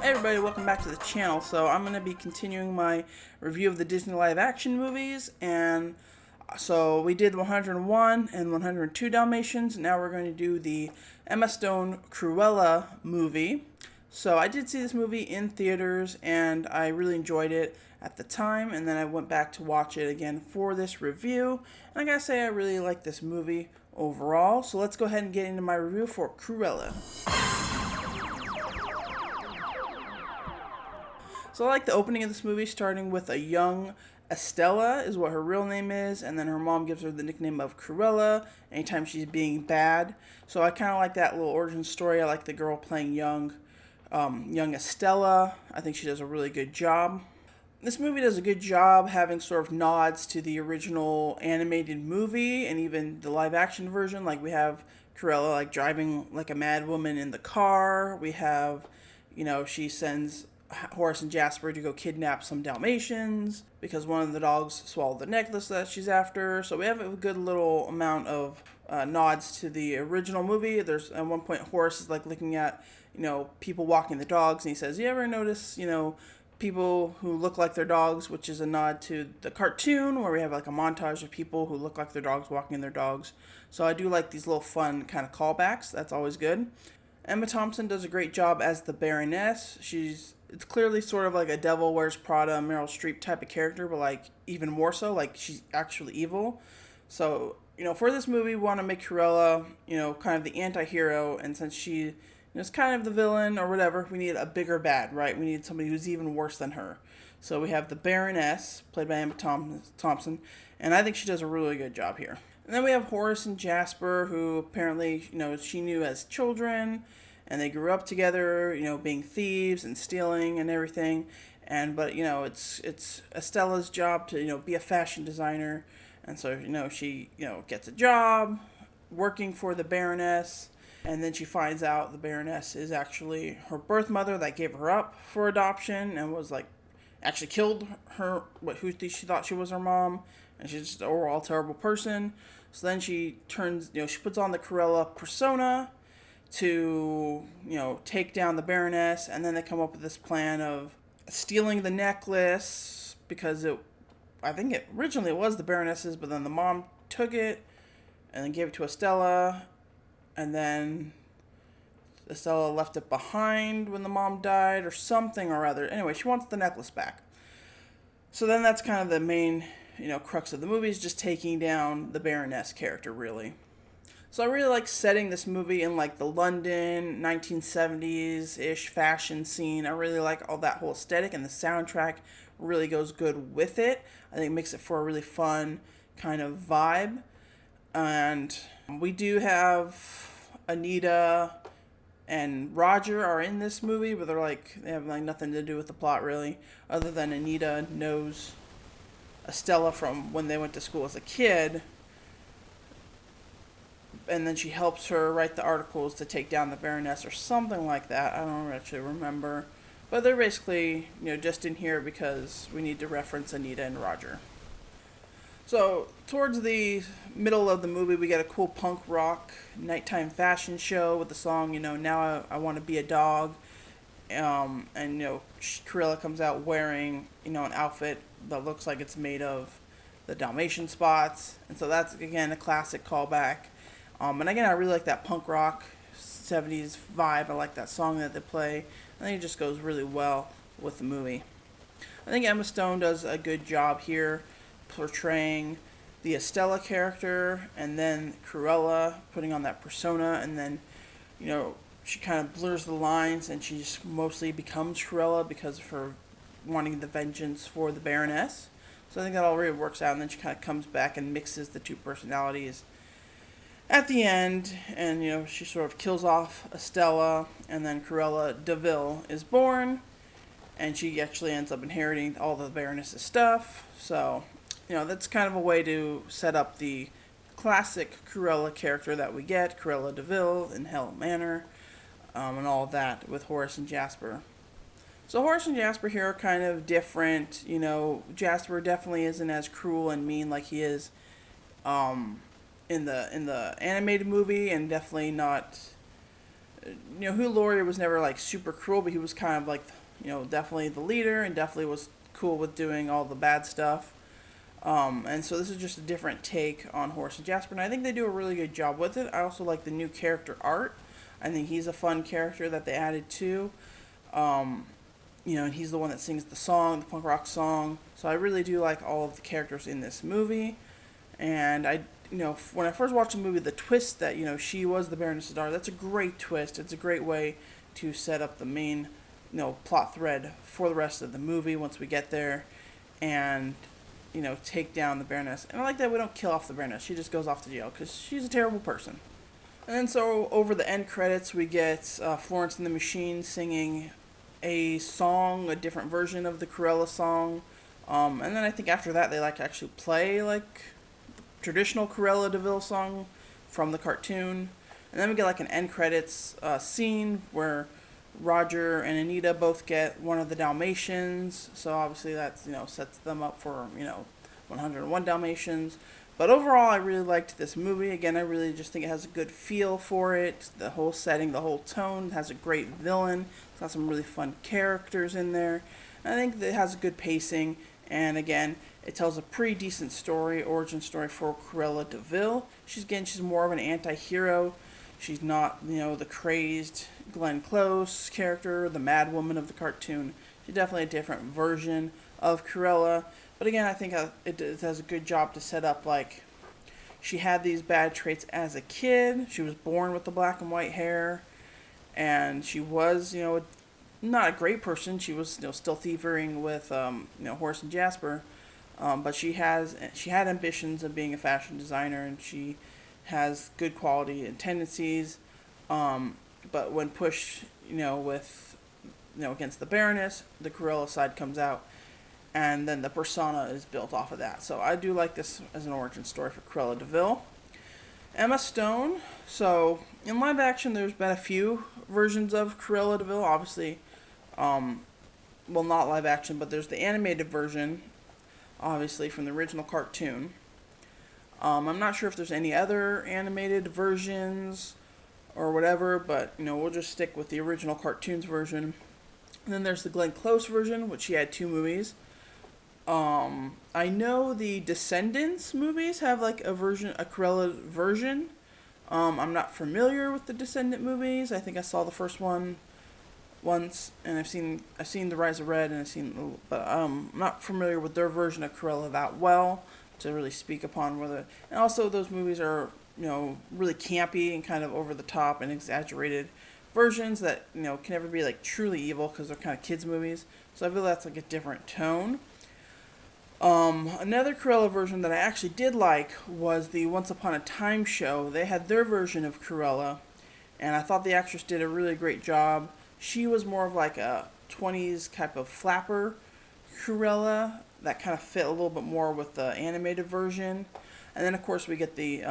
Hey everybody, welcome back to the channel. So I'm going to be continuing my review of the Disney live action movies, and so we did 101 and 102 Dalmatians. Now we're going to do the Emma Stone Cruella movie. So I did see this movie in theaters and I really enjoyed it at the time, and then I went back to watch it again for this review, and I gotta say I really like this movie overall. So let's go ahead and get into my review for Cruella. So I like the opening of this movie, starting with a young Estella is what her real name is, and then her mom gives her the nickname of Cruella anytime she's being bad. So I kind of like that little origin story. I like the girl playing young Estella. I think she does a really good job. This movie does a good job having sort of nods to the original animated movie and even the live action version. Like we have Cruella like driving like a mad woman in the car. We have, she sends Horace and Jasper to go kidnap some Dalmatians because one of the dogs swallowed the necklace that she's after. So we have a good little amount of nods to the original movie. There's at one point Horace is like looking at people walking the dogs, and he says, "You ever notice people who look like their dogs?" Which is a nod to the cartoon where we have like a montage of people who look like their dogs walking their dogs. So I do like these little fun kind of callbacks. That's always good. Emma Thompson does a great job as the Baroness. It's clearly sort of like a Devil Wears Prada, Meryl Streep type of character, but like even more so, like she's actually evil. So, for this movie, we want to make Cruella, kind of the anti-hero, and since she is kind of the villain or whatever, we need a bigger bad, right? We need somebody who's even worse than her. So we have the Baroness, played by Emma Thompson, and I think she does a really good job here. And then we have Horace and Jasper, who apparently, she knew as children, and they grew up together, being thieves and stealing and everything. But it's Estella's job to be a fashion designer, and so she gets a job working for the Baroness, and then she finds out the Baroness is actually her birth mother that gave her up for adoption and was like actually killed her, who she thought she was her mom, and she's just an overall terrible person. So then she she puts on the Cruella persona to, take down the Baroness, and then they come up with this plan of stealing the necklace because I think originally it was the Baroness's, but then the mom took it and then gave it to Estella, and then Estella left it behind when the mom died or something or other. Anyway, she wants the necklace back. So then that's kind of the main, crux of the movie, is just taking down the Baroness character, really. So I really like setting this movie in like the London 1970s-ish fashion scene. I really like all that whole aesthetic, and the soundtrack really goes good with it. I think it makes it for a really fun kind of vibe. And we do have Anita and Roger are in this movie, but they have like nothing to do with the plot really, other than Anita knows Estella from when they went to school as a kid, and then she helps her write the articles to take down the Baroness or something like that. I don't actually remember. But they're basically, just in here because we need to reference Anita and Roger. So, towards the middle of the movie, we get a cool punk rock nighttime fashion show with the song, Now I Want to Be a Dog. And, Cruella comes out wearing, an outfit that looks like it's made of the Dalmatian spots. And so that's, again, a classic callback. And again, I really like that punk rock 70s vibe. I like that song that they play. I think it just goes really well with the movie. I think Emma Stone does a good job here portraying the Estella character, and then Cruella putting on that persona, and then, she kind of blurs the lines and she just mostly becomes Cruella because of her wanting the vengeance for the Baroness. So I think that all really works out, and then she kind of comes back and mixes the two personalities at the end, and she sort of kills off Estella, and then Cruella DeVille is born, and she actually ends up inheriting all the Baroness's stuff. So, that's kind of a way to set up the classic Cruella character that we get, Cruella DeVille in Hell Manor, and all of that with Horace and Jasper. So Horace and Jasper here are kind of different. Jasper definitely isn't as cruel and mean like he is in the animated movie, and definitely not Hugh Laurie was never like super cruel, but he was kind of like, definitely the leader and definitely was cool with doing all the bad stuff. And so this is just a different take on Horace and Jasper, and I think they do a really good job with it. I also like the new character art. I think he's a fun character that they added too. Um, and he's the one that sings the song, the punk rock song. So I really do like all of the characters in this movie. And when I first watched the movie, the twist that she was the Baroness's daughter, that's a great twist. It's a great way to set up the main plot thread for the rest of the movie once we get there, and take down the Baroness. And I like that we don't kill off the Baroness. She just goes off to jail because she's a terrible person. And then so over the end credits, we get Florence and the Machine singing a song, a different version of the Cruella song. And then I think after that they actually play traditional Cruella de Vil song from the cartoon. And then we get an end credits scene where Roger and Anita both get one of the Dalmatians. So obviously that's, sets them up for, 101 Dalmatians. But overall, I really liked this movie. Again, I really just think it has a good feel for it. The whole setting, the whole tone. It has a great villain. It's got some really fun characters in there. And I think that it has a good pacing. And again, it tells a pretty decent story, origin story for Cruella de Vil. She's more of an anti-hero. She's not, the crazed Glenn Close character, the mad woman of the cartoon. She's definitely a different version of Cruella. But again, I think it does a good job to set up, she had these bad traits as a kid. She was born with the black and white hair. And she was, not a great person. She was, still thieving with, Horace and Jasper. But she had ambitions of being a fashion designer, and she has good quality and tendencies. But when pushed, against the Baroness, the Cruella side comes out, and then the persona is built off of that. So I do like this as an origin story for Cruella de Vil. Emma Stone. So in live action, there's been a few versions of Cruella de Vil. Obviously, not live action, but there's the animated version, obviously from the original cartoon. I'm not sure if there's any other animated versions or whatever, but we'll just stick with the original cartoons version. And then there's the Glenn Close version, which he had 2 movies. I know the Descendants movies have a Cruella version. I'm not familiar with the Descendant movies. I think I saw the first one once, and I've seen The Rise of Red, and but I'm not familiar with their version of Cruella that well to really speak upon whether. And also, those movies are really campy and kind of over the top and exaggerated versions that can never be truly evil because they're kind of kids movies. So I feel that's a different tone. Another Cruella version that I actually did like was the Once Upon a Time show. They had their version of Cruella, and I thought the actress did a really great job. She was more of a 20s type of flapper Cruella that kind of fit a little bit more with the animated version. And then of course we get the,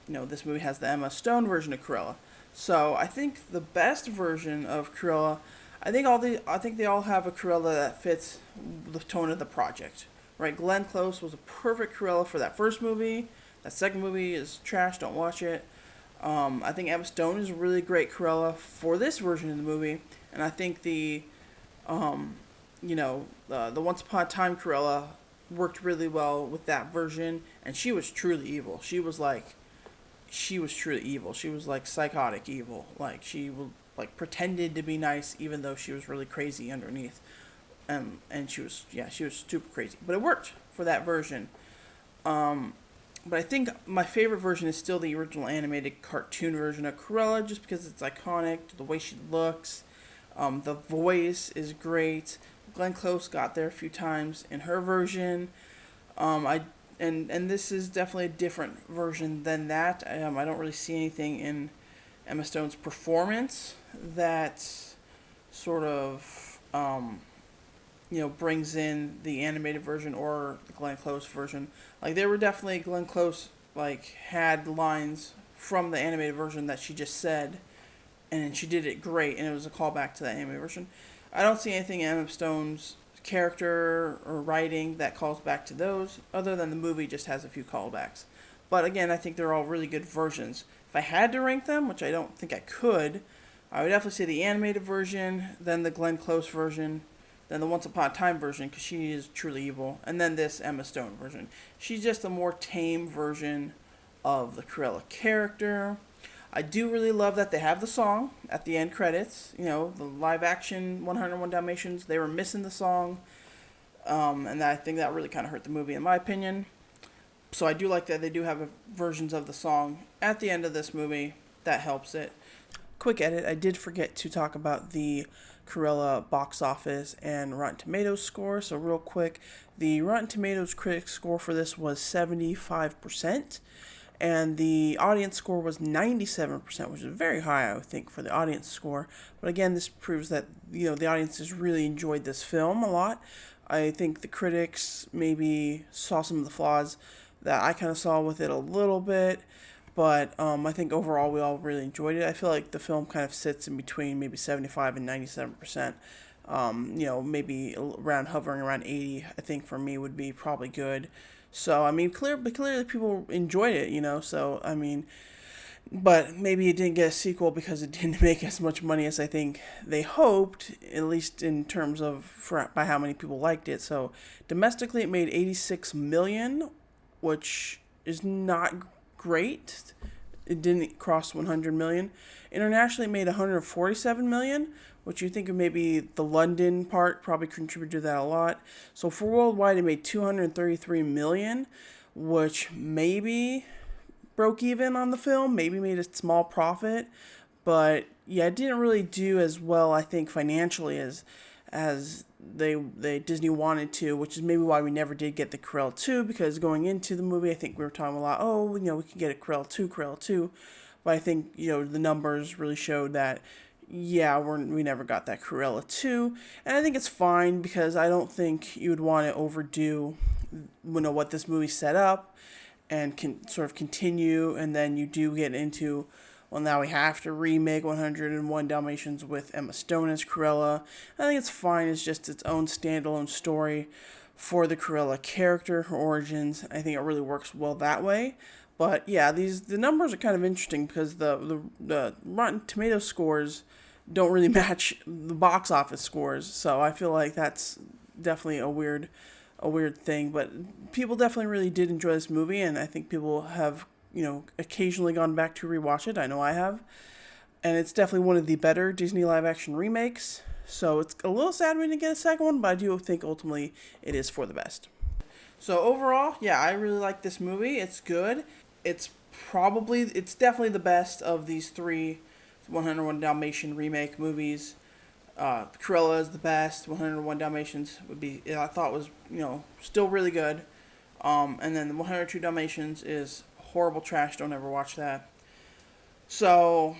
this movie has the Emma Stone version of Cruella. So I think the best version of Cruella, I think they all have a Cruella that fits the tone of the project. Right, Glenn Close was a perfect Cruella for that first movie. That second movie is trash. Don't watch it. I think Emma Stone is a really great Cruella for this version of the movie, and I think the Once Upon a Time Cruella worked really well with that version, and she was truly evil. She was truly evil. She was psychotic evil. She pretended to be nice even though she was really crazy underneath. And she was super crazy, but it worked for that version. But I think my favorite version is still the original animated cartoon version of Cruella, just because it's iconic, the way she looks, the voice is great. Glenn Close got there a few times in her version. And this is definitely a different version than that. I don't really see anything in Emma Stone's performance that sort of brings in the animated version or the Glenn Close version. There were definitely Glenn Close had lines from the animated version that she just said, and she did it great, and it was a callback to that animated version. I don't see anything in Emma Stone's character or writing that calls back to those, other than the movie just has a few callbacks. But again, I think they're all really good versions. If I had to rank them, which I don't think I could, I would definitely say the animated version, then the Glenn Close version, then the Once Upon a Time version, because she is truly evil, and then this Emma Stone version. She's just a more tame version of the Cruella character. I do really love that they have the song at the end credits. You know, the live action 101 Dalmatians, they were missing the song. And I think that really kind of hurt the movie, in my opinion. So I do like that they do have versions of the song at the end of this movie. That helps it. Quick edit, I did forget to talk about the Cruella box office and Rotten Tomatoes score. So real quick, the Rotten Tomatoes critic score for this was 75%. And the audience score was 97%, which is very high, I would think, for the audience score. But again, this proves that, the audience has really enjoyed this film a lot. I think the critics maybe saw some of the flaws that I kind of saw with it a little bit. But I think overall we all really enjoyed it. I feel like the film kind of sits in between maybe 75 and 97%. Maybe hovering around 80, I think for me would be probably good. So, I mean, clearly people enjoyed it, so, I mean, but maybe it didn't get a sequel because it didn't make as much money as I think they hoped, at least in terms of by how many people liked it. So, domestically it made 86 million, which is not great. It didn't cross 100 million. Internationally it made 147 million, which you think of maybe the London part probably contributed to that a lot. So for worldwide, it made 233 million, which maybe broke even on the film, maybe made a small profit, but yeah, it didn't really do as well, I think, financially as they Disney wanted to, which is maybe why we never did get the Cruella 2, because going into the movie, I think we were talking a lot, we could get a Cruella 2, but I think, the numbers really showed that yeah, we never got that Cruella 2, and I think it's fine because I don't think you would want to overdo, what this movie set up, and can sort of continue, and then you do get into, well, now we have to remake 101 Dalmatians with Emma Stone as Cruella. I think it's fine. It's just its own standalone story for the Cruella character, her origins. I think it really works well that way. But yeah, the numbers are kind of interesting because the Rotten Tomato scores don't really match the box office scores. So I feel like that's definitely a weird thing. But people definitely really did enjoy this movie, and I think people have occasionally gone back to rewatch it. I know I have, and it's definitely one of the better Disney live action remakes. So it's a little sad we didn't get a second one, but I do think ultimately it is for the best. So overall, yeah, I really like this movie. It's good. It's definitely the best of these three 101 Dalmatian remake movies. Cruella is the best. 101 Dalmatians I thought was, still really good. And then the 102 Dalmatians is horrible trash. Don't ever watch that. So,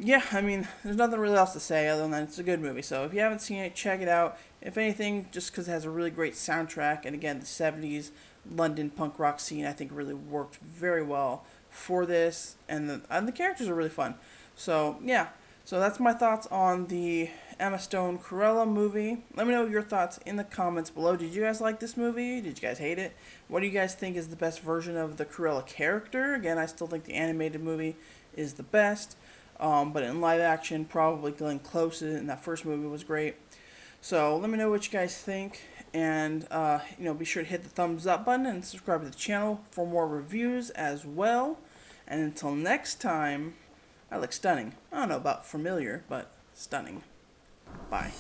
yeah, I mean, there's nothing really else to say other than it's a good movie. So if you haven't seen it, check it out. If anything, just because it has a really great soundtrack, and again, the 70s London punk rock scene, I think really worked very well for this, and the characters are really fun. So, yeah. So that's my thoughts on the Emma Stone Cruella movie. Let me know your thoughts in the comments below. Did you guys like this movie? Did you guys hate it? What do you guys think is the best version of the Cruella character? Again, I still think the animated movie is the best. But in live action, probably Glenn Close in that first movie was great. So let me know what you guys think. And, be sure to hit the thumbs up button and subscribe to the channel for more reviews as well. And until next time, I look stunning. I don't know about familiar, but stunning. Bye.